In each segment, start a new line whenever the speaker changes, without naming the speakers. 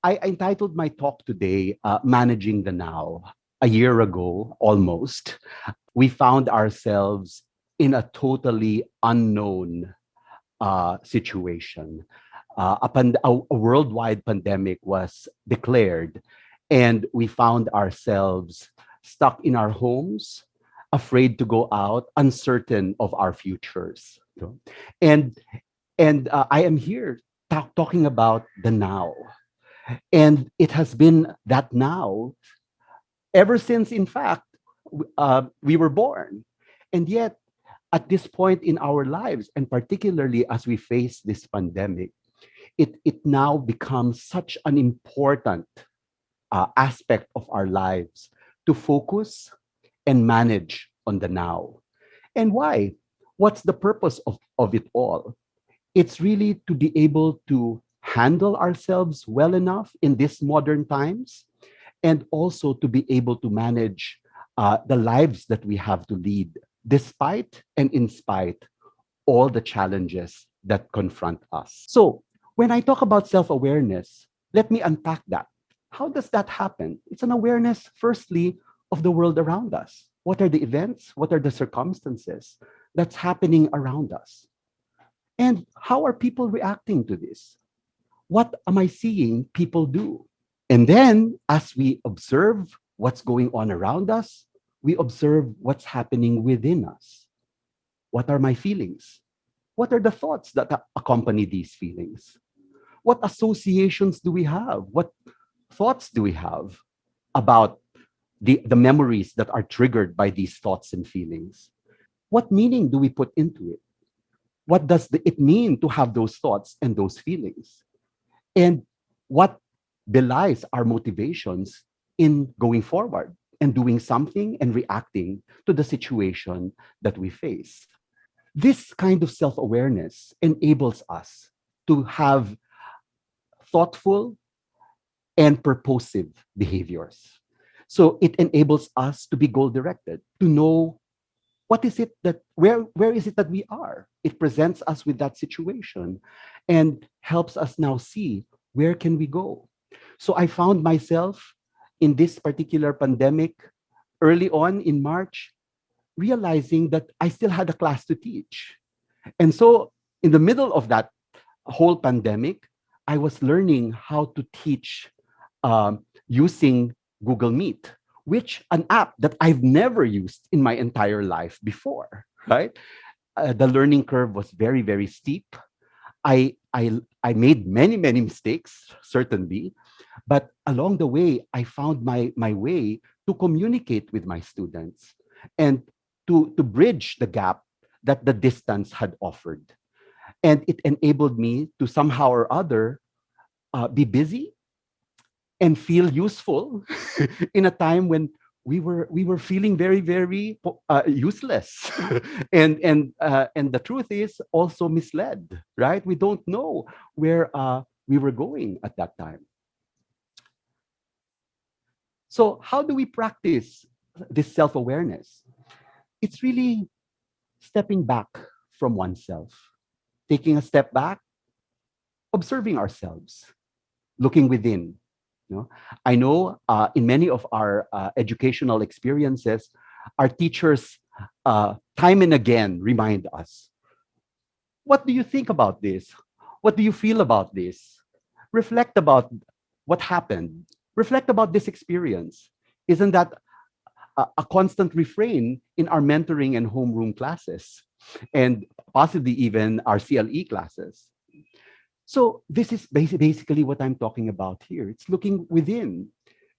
I entitled my talk today, Managing the Now. A year ago, almost, we found ourselves in a totally unknown situation. A worldwide pandemic was declared, and we found ourselves stuck in our homes, afraid to go out, uncertain of our futures. And I am here talking about the now, and it has been that now ever since, in fact, we were born. And yet, at this point in our lives, and particularly as we face this pandemic, it now becomes such an important aspect of our lives to focus and manage on the now. And why? What's the purpose of it all? It's really to be able to handle ourselves well enough in these modern times, and also to be able to manage the lives that we have to lead, despite and in spite all the challenges that confront us. So, when I talk about self-awareness, let me unpack that. How does that happen? It's an awareness, firstly, of the world around us. What are the events? What are the circumstances that's happening around us? And how are people reacting to this? What am I seeing people do? And then, as we observe what's going on around us, we observe what's happening within us. What are my feelings? What are the thoughts that accompany these feelings? What associations do we have? What thoughts do we have about the memories that are triggered by these thoughts and feelings? What meaning do we put into it? What does it mean to have those thoughts and those feelings? And what belies our motivations in going forward and doing something and reacting to the situation that we face? This kind of self-awareness enables us to have thoughtful and purposive behaviors. So it enables us to be goal-directed, to know what is it that, where is it that we are? It presents us with that situation and helps us now see where can we go. So I found myself in this particular pandemic early on in March, realizing that I still had a class to teach. And so in the middle of that whole pandemic, I was learning how to teach using Google Meet, which an app that I've never used in my entire life before, right? The learning curve was very, very steep. I made many mistakes, certainly, but along the way, I found my way to communicate with my students and to bridge the gap that the distance had offered. And it enabled me to somehow or other be busy and feel useful in a time when we were feeling very useless, and the truth is also misled, right? We don't know where we were going at that time. So how do we practice this self-awareness? It's really stepping back from oneself, taking a step back, observing ourselves, looking within. I know in many of our educational experiences, our teachers time and again remind us, what do you think about this? What do you feel about this? Reflect about what happened. Reflect about this experience. Isn't that a constant refrain in our mentoring and homeroom classes, and possibly even our CLE classes? So this is basically what I'm talking about here. It's looking within,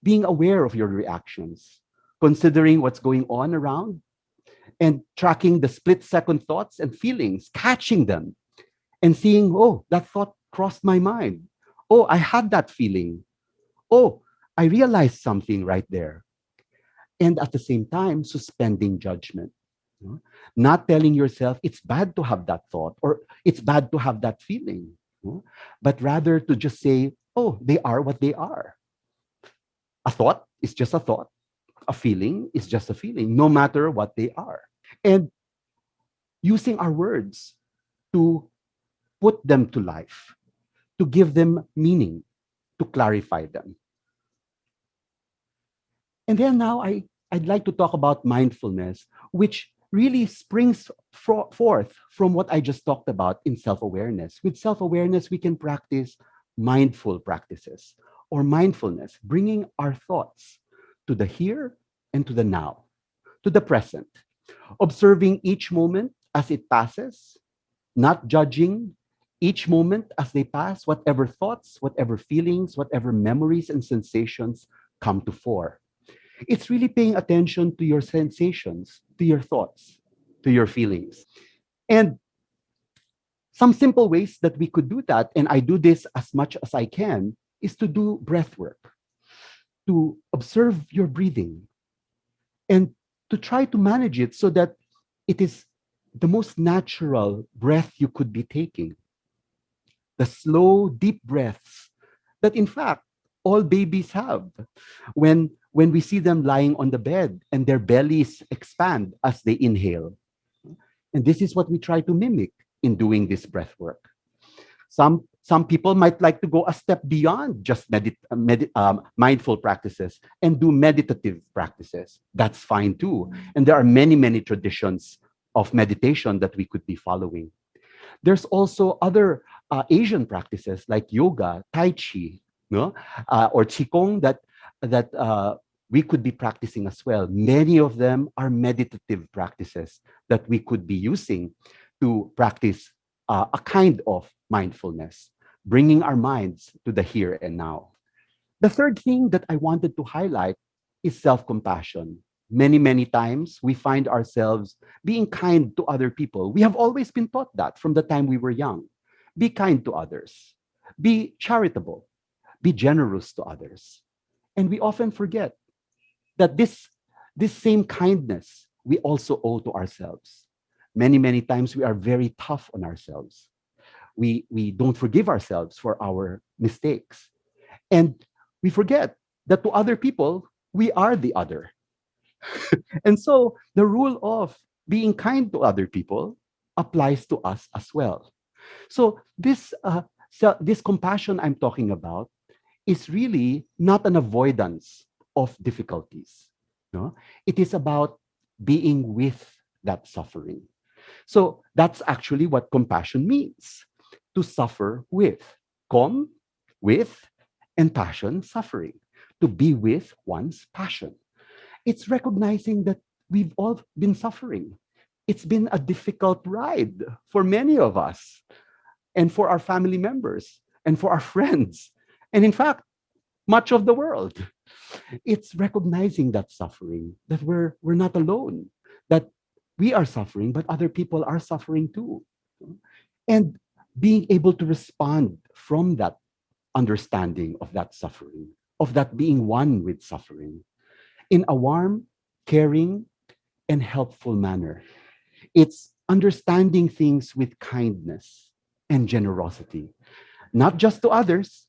being aware of your reactions, considering what's going on around, and tracking the split-second thoughts and feelings, catching them, and seeing, oh, that thought crossed my mind. Oh, I had that feeling. Oh, I realized something right there. And at the same time, suspending judgment. Not telling yourself it's bad to have that thought or it's bad to have that feeling, but rather to just say, oh, they are what they are. A thought is just a thought. A feeling is just a feeling, no matter what they are. And using our words to put them to life, to give them meaning, to clarify them. And then now I'd like to talk about mindfulness, which really springs forth from what I just talked about in self-awareness. With self-awareness, we can practice mindful practices or mindfulness, bringing our thoughts to the here and to the now, to the present, observing each moment as it passes, not judging each moment as they pass, whatever thoughts, whatever feelings, whatever memories and sensations come to fore. It's really paying attention to your sensations, to your thoughts, to your feelings. And some simple ways that we could do that, and I do this as much as I can, is to do breath work, to observe your breathing, and to try to manage it so that it is the most natural breath you could be taking. The slow, deep breaths that, in fact, all babies have. When we see them lying on the bed and their bellies expand as they inhale. And this is what we try to mimic in doing this breath work. Some people might like to go a step beyond just mindful practices and do meditative practices. That's fine too. And there are many, many traditions of meditation that we could be following. There's also other Asian practices like yoga, tai chi, no? Or qigong that we could be practicing as well. Many of them are meditative practices that we could be using to practice a kind of mindfulness, bringing our minds to the here and now. The third thing that I wanted to highlight is self-compassion. Many, many times we find ourselves being kind to other people. We have always been taught that from the time we were young. Be kind to others. Be charitable. Be generous to others. And we often forget that this same kindness we also owe to ourselves. Many, many times we are very tough on ourselves. We don't forgive ourselves for our mistakes. And we forget that to other people, we are the other. And so the rule of being kind to other people applies to us as well. So this compassion I'm talking about is really not an avoidance of difficulties. No? It is about being with that suffering. So that's actually what compassion means, to suffer with. Com, with, and passion, suffering. To be with one's passion. It's recognizing that we've all been suffering. It's been a difficult ride for many of us, and for our family members, and for our friends, and in fact, much of the world. It's recognizing that suffering, that we're not alone, that we are suffering, but other people are suffering too. And being able to respond from that understanding of that suffering, of that being one with suffering, in a warm, caring, and helpful manner. It's understanding things with kindness and generosity, not just to others,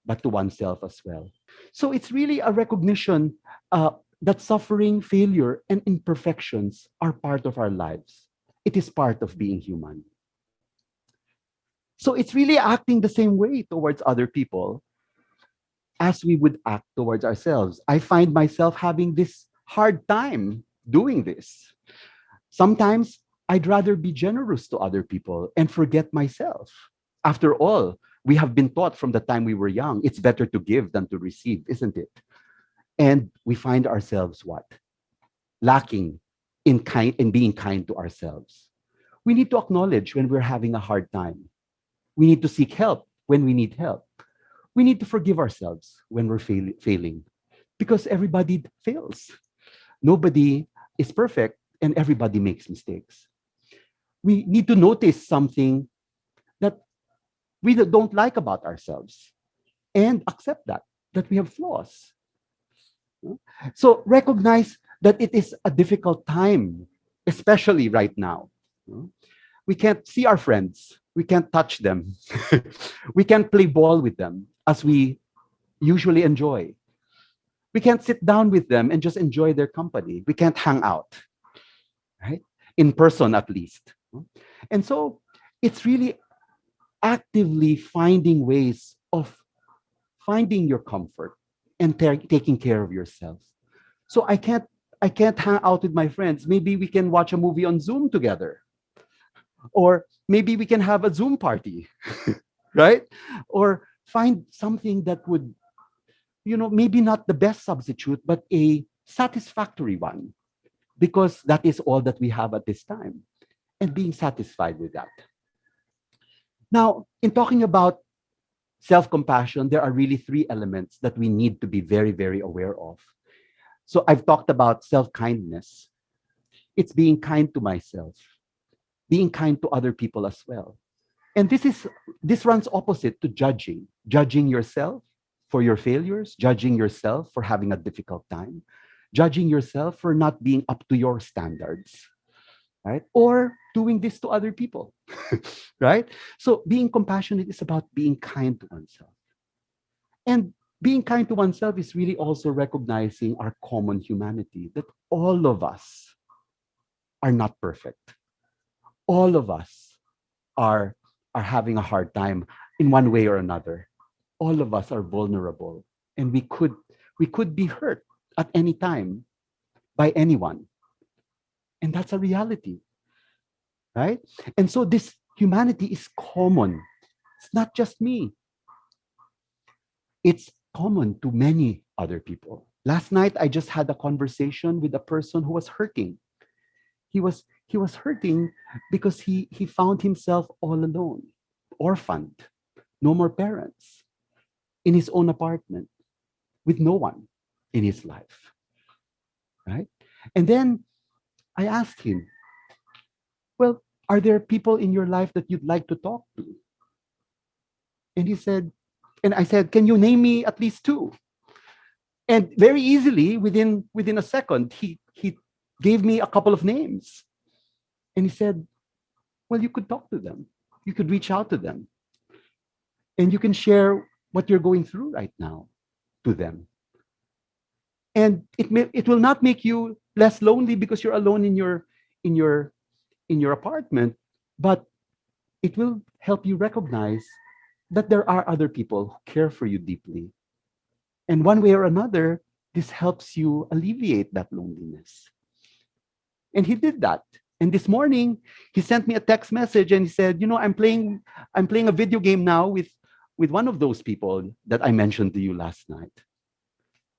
but to oneself as well. So it's really a recognition that suffering, failure, and imperfections are part of our lives. It is part of being human. So it's really acting the same way towards other people as we would act towards ourselves. I find myself having this hard time doing this. Sometimes I'd rather be generous to other people and forget myself. After all, we have been taught from the time we were young, it's better to give than to receive, isn't it? And we find ourselves what? Lacking in being kind to ourselves. We need to acknowledge when we're having a hard time. We need to seek help when we need help. We need to forgive ourselves when we're failing, because everybody fails. Nobody is perfect and everybody makes mistakes. We need to notice something that we don't like about ourselves and accept that we have flaws. So recognize that it is a difficult time, especially right now. We can't see our friends. We can't touch them. We can't play ball with them as we usually enjoy. We can't sit down with them and just enjoy their company. We can't hang out, right? In person, at least. And so it's really actively finding ways of finding your comfort, and taking care of yourself. So I can't hang out with my friends. Maybe we can watch a movie on Zoom together, or maybe we can have a Zoom party, right? Or find something that would, maybe not the best substitute, but a satisfactory one, because that is all that we have at this time, and being satisfied with that. Now, in talking about self-compassion, there are really three elements that we need to be very, very aware of. So I've talked about self-kindness. It's being kind to myself, being kind to other people as well. And this runs opposite to judging yourself for your failures, judging yourself for having a difficult time, judging yourself for not being up to your standards, right? Or doing this to other people, right? So being compassionate is about being kind to oneself. And being kind to oneself is really also recognizing our common humanity, that all of us are not perfect. All of us are, are having a hard time in one way or another. All of us are vulnerable, and we could be hurt at any time by anyone. And that's a reality, right? And so this humanity is common. It's not just me. It's common to many other people. Last night, I just had a conversation with a person who was hurting. He was hurting because he found himself all alone, orphaned, no more parents, in his own apartment, with no one in his life, right? And then I asked him, well, are there people in your life that you'd like to talk to? And he said, and I said, can you name me at least two? And very easily, within a second, he gave me a couple of names. And he said, well, you could talk to them. You could reach out to them. And you can share what you're going through right now to them. And it will not make you less lonely because you're alone in your in your apartment, but it will help you recognize that there are other people who care for you deeply. And one way or another, this helps you alleviate that loneliness. And he did that. And this morning, he sent me a text message and he said, I'm playing a video game now with one of those people that I mentioned to you last night.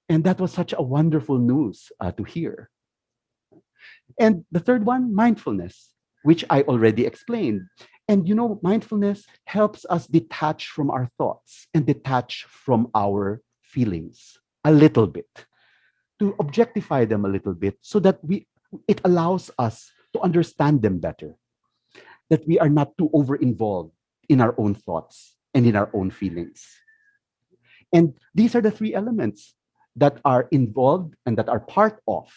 And that was such a wonderful news to hear. And the third one, mindfulness, which I already explained. And mindfulness helps us detach from our thoughts and detach from our feelings a little bit, to objectify them a little bit, so that it allows us to understand them better, that we are not too over involved in our own thoughts and in our own feelings. And these are the three elements that are involved and that are part of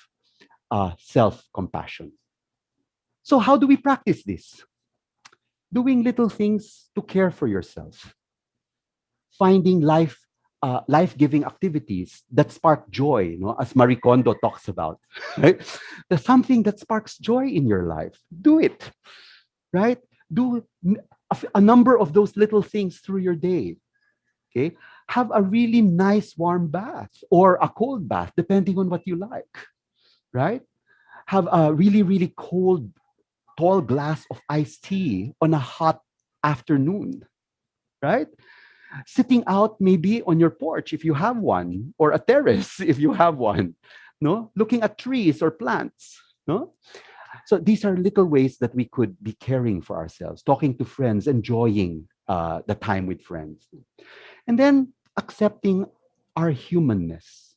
self-compassion. So how do we practice this? Doing little things to care for yourself, finding life-giving activities that spark joy, as Marie Kondo talks about, right? There's something that sparks joy in your life. Do it, right? Do a number of those little things through your day. Okay, have a really nice warm bath or a cold bath, depending on what you like, right? Have a really, really cold, tall glass of iced tea on a hot afternoon, right? Sitting out maybe on your porch if you have one, or a terrace if you have one, no? Looking at trees or plants, no? So these are little ways that we could be caring for ourselves, talking to friends, enjoying the time with friends. And then accepting our humanness,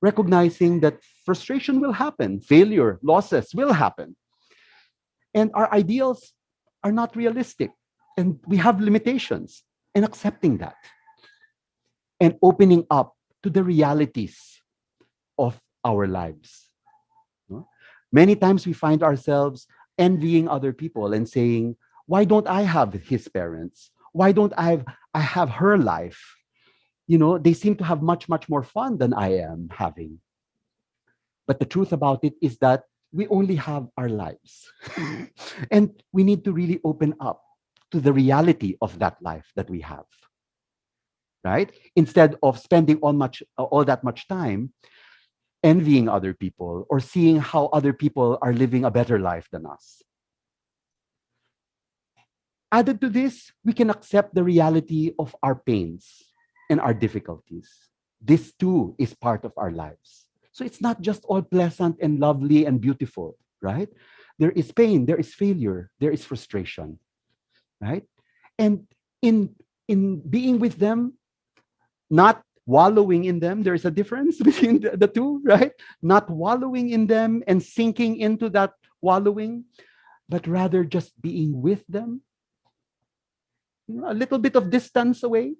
recognizing that frustration will happen, failure, losses will happen. And our ideals are not realistic, and we have limitations, and accepting that. And opening up to the realities of our lives. No? Many times we find ourselves envying other people and saying, why don't I have his parents? Why don't I have her life? They seem to have much, much more fun than I am having. But the truth about it is that we only have our lives. And we need to really open up to the reality of that life that we have. right? Instead of spending all that much time envying other people or seeing how other people are living a better life than us. Added to this, we can accept the reality of our pains and our difficulties. This too is part of our lives. So it's not just all pleasant and lovely and beautiful, right? There is pain, there is failure, there is frustration, right? And in being with them, not wallowing in them, there is a difference between the two, right? Not wallowing in them and sinking into that wallowing, but rather just being with them, a little bit of distance away,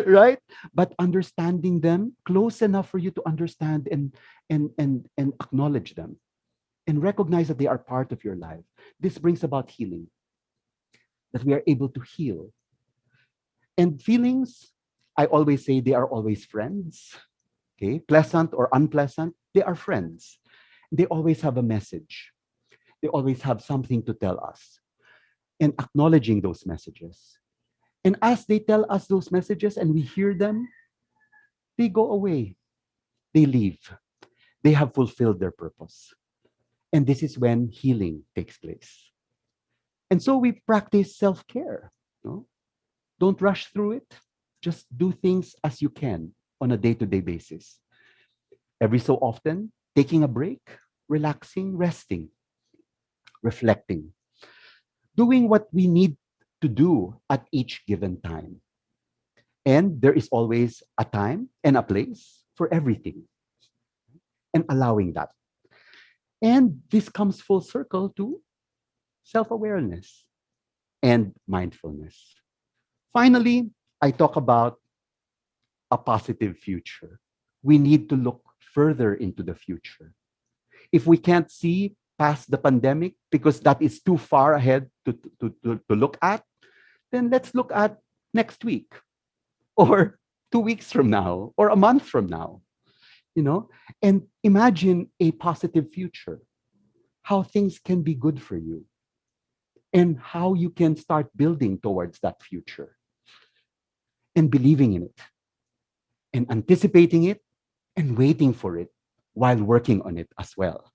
right? But understanding them close enough for you to understand and acknowledge them and recognize that they are part of your life. This brings about healing, that we are able to heal. And feelings, I always say they are always friends, okay? Pleasant or unpleasant, they are friends. They always have a message. They always have something to tell us. And acknowledging those messages. And as they tell us those messages and we hear them, they go away. They leave. They have fulfilled their purpose. And this is when healing takes place. And so we practice self-care. No? Don't rush through it. Just do things as you can on a day-to-day basis. Every so often, taking a break, relaxing, resting, reflecting, doing what we need to do at each given time. And there is always a time and a place for everything, and allowing that. And this comes full circle to self-awareness and mindfulness. Finally, I talk about a positive future. We need to look further into the future. If we can't see past the pandemic because that is too far ahead to look at, then let's look at next week or 2 weeks from now or a month from now, and imagine a positive future, how things can be good for you and how you can start building towards that future and believing in it and anticipating it and waiting for it while working on it as well.